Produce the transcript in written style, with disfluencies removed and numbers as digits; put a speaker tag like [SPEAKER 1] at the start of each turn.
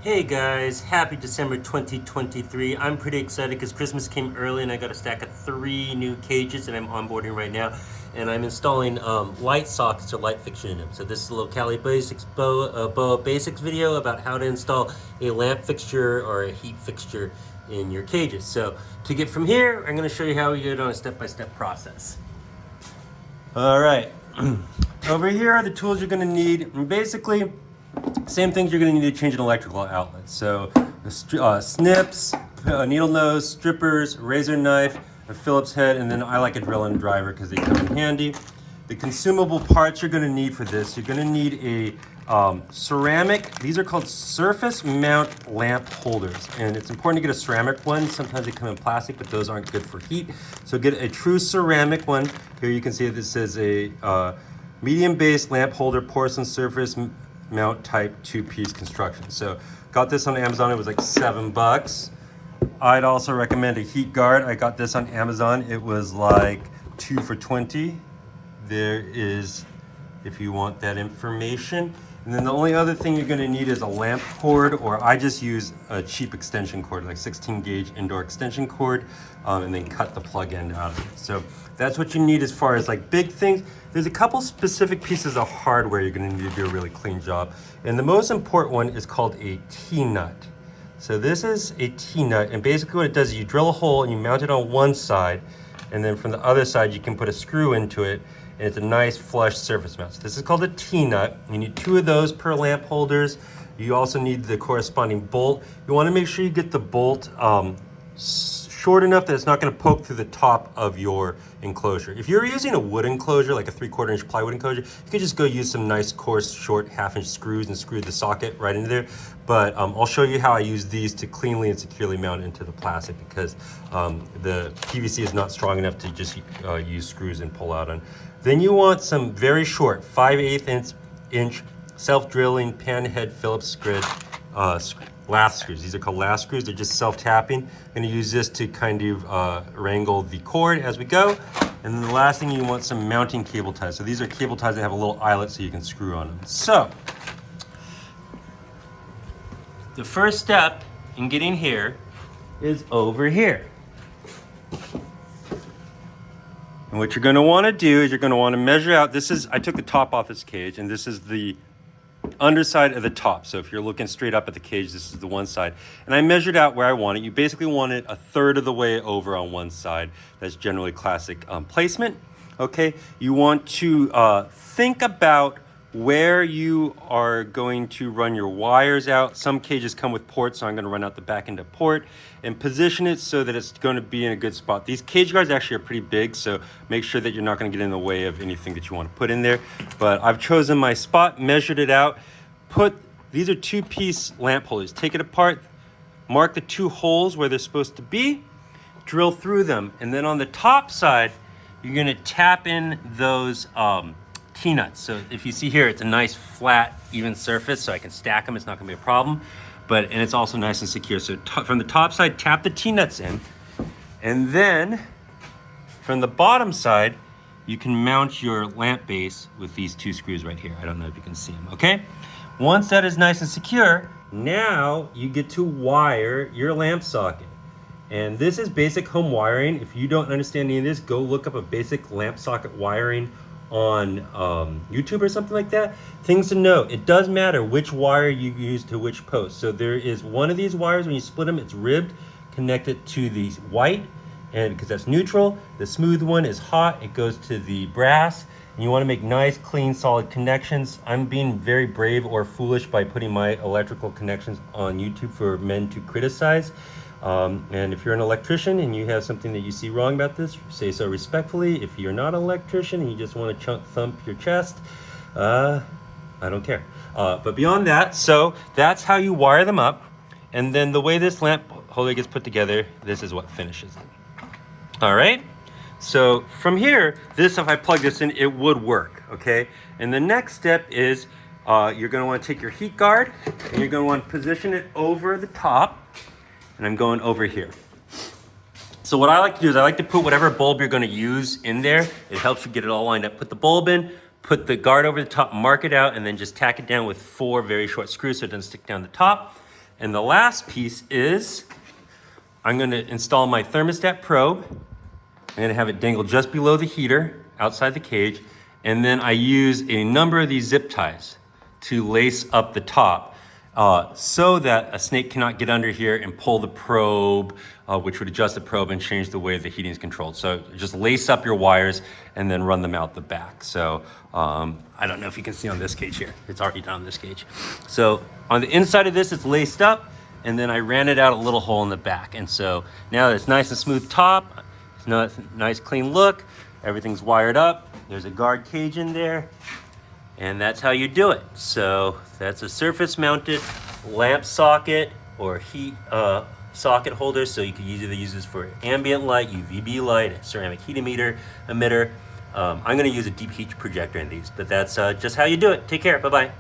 [SPEAKER 1] Hey guys, happy December 2023. I'm pretty excited because Christmas came early and I got a stack of 3 new cages that I'm onboarding right now. And I'm installing light sockets or light fixture in them. So this is a little Cali Basics BOA Basics video about how to install a lamp fixture or a heat fixture in your cages. So to get from here, I'm going to show you how we do it on a step-by-step process. All right, over here are the tools you're going to need. And basically, same things you're going to need to change an electrical outlet. So snips, needle nose, strippers, razor knife, a Phillips head, and then I like a drill and driver because they come in handy. The consumable parts you're going to need for this, you're going to need a ceramic, these are called surface mount lamp holders. And it's important to get a ceramic one. Sometimes they come in plastic, but those aren't good for heat. So get a true ceramic one. Here you can see this says a medium base lamp holder porcelain surface mount type 2-piece construction. So got this on Amazon, it was like $7. I'd also recommend a heat guard. I got this on Amazon, it was like 2 for $20. There is, if you want that information. And then the only other thing you're gonna need is a lamp cord, or I just use a cheap extension cord, like 16 gauge indoor extension cord, and then cut the plug end out of it. So that's what you need as far as like big things. There's a couple specific pieces of hardware you're gonna need to do a really clean job. And the most important one is called a T-nut. So this is a T-nut, and basically what it does is you drill a hole and you mount it on one side, and then from the other side you can put a screw into it, and it's a nice flush surface mount. So this is called a T-nut. You need 2 of those per lamp holders. You also need the corresponding bolt. You wanna make sure you get the bolt short enough that it's not gonna poke through the top of your enclosure. If you're using a wood enclosure, like a 3/4 inch plywood enclosure, you can just go use some nice coarse, short 1/2 inch screws and screw the socket right into there. But I'll show you how I use these to cleanly and securely mount into the plastic because the PVC is not strong enough to just use screws and pull out on. Then you want some very short 5/8 inch self-drilling pan head Phillips grid lath screws. These are called lath screws. They're just self-tapping. I'm going to use this to kind of wrangle the cord as we go. And then the last thing, you want some mounting cable ties. So these are cable ties that have a little eyelet so you can screw on them. So the first step in getting here is over here. And what you're going to want to do is you're going to want to measure out. This is, I took the top off this cage, and this is the underside of the top. So if you're looking straight up at the cage, this is the one side. And I measured out where I want it. You basically want it 1/3 of the way over on one side. That's generally classic placement. Okay, you want to think about where you are going to run your wires out. Some cages come with ports, so I'm going to run out the back end of port and position it so that it's going to be in a good spot. These cage guards actually are pretty big, so make sure that you're not going to get in the way of anything that you want to put in there. But I've chosen my spot, measured it out. These are 2-piece lamp holders. Take it apart, mark the 2 holes where they're supposed to be, drill through them, and then on the top side, you're going to tap in those T-nuts. So if you see here, it's a nice flat, even surface, so I can stack them. It's not gonna be a problem, and it's also nice and secure. So from the top side, tap the T-nuts in, and then from the bottom side, you can mount your lamp base with these 2 screws right here. I don't know if you can see them, okay? Once that is nice and secure, now you get to wire your lamp socket. And this is basic home wiring. If you don't understand any of this, go look up a basic lamp socket wiring on YouTube or something like that. Things to note, it does matter which wire you use to which post. So there is one of these wires, when you split them, it's ribbed, connected to the white, and because that's neutral. The smooth one is hot, it goes to the brass, and you want to make nice, clean, solid connections. I'm being very brave or foolish by putting my electrical connections on YouTube for men to criticize. And if you're an electrician and you have something that you see wrong about this, say so respectfully. If you're not an electrician and you just want to thump your chest, I don't care. But beyond that, so that's how you wire them up. And then the way this lamp holder gets put together, this is what finishes it. All right. So from here, if I plug this in, it would work, okay? And the next step is you're going to want to take your heat guard and you're going to want to position it over the top. And I'm going over here. So what I like to do is I like to put whatever bulb you're going to use in there. It helps you get it all lined up. Put the bulb in, put the guard over the top, mark it out, and then just tack it down with 4 very short screws so it doesn't stick down the top. And the last piece is I'm going to install my thermostat probe. I'm going to have it dangle just below the heater outside the cage. And then I use a number of these zip ties to lace up the top so that a snake cannot get under here and pull the probe, which would adjust the probe and change the way the heating is controlled. So just lace up your wires and then run them out the back. So I don't know if you can see on this cage here. It's already done on this cage. So on the inside of this, it's laced up, and then I ran it out a little hole in the back. And so now it's nice and smooth top, it's nice clean look, everything's wired up. There's a guard cage in there, and that's how you do it. So that's a surface mounted lamp socket or heat socket holder. So you can either use this for ambient light, UVB light, a ceramic heat emitter. I'm gonna use a deep heat projector in these, but that's just how you do it. Take care, bye-bye.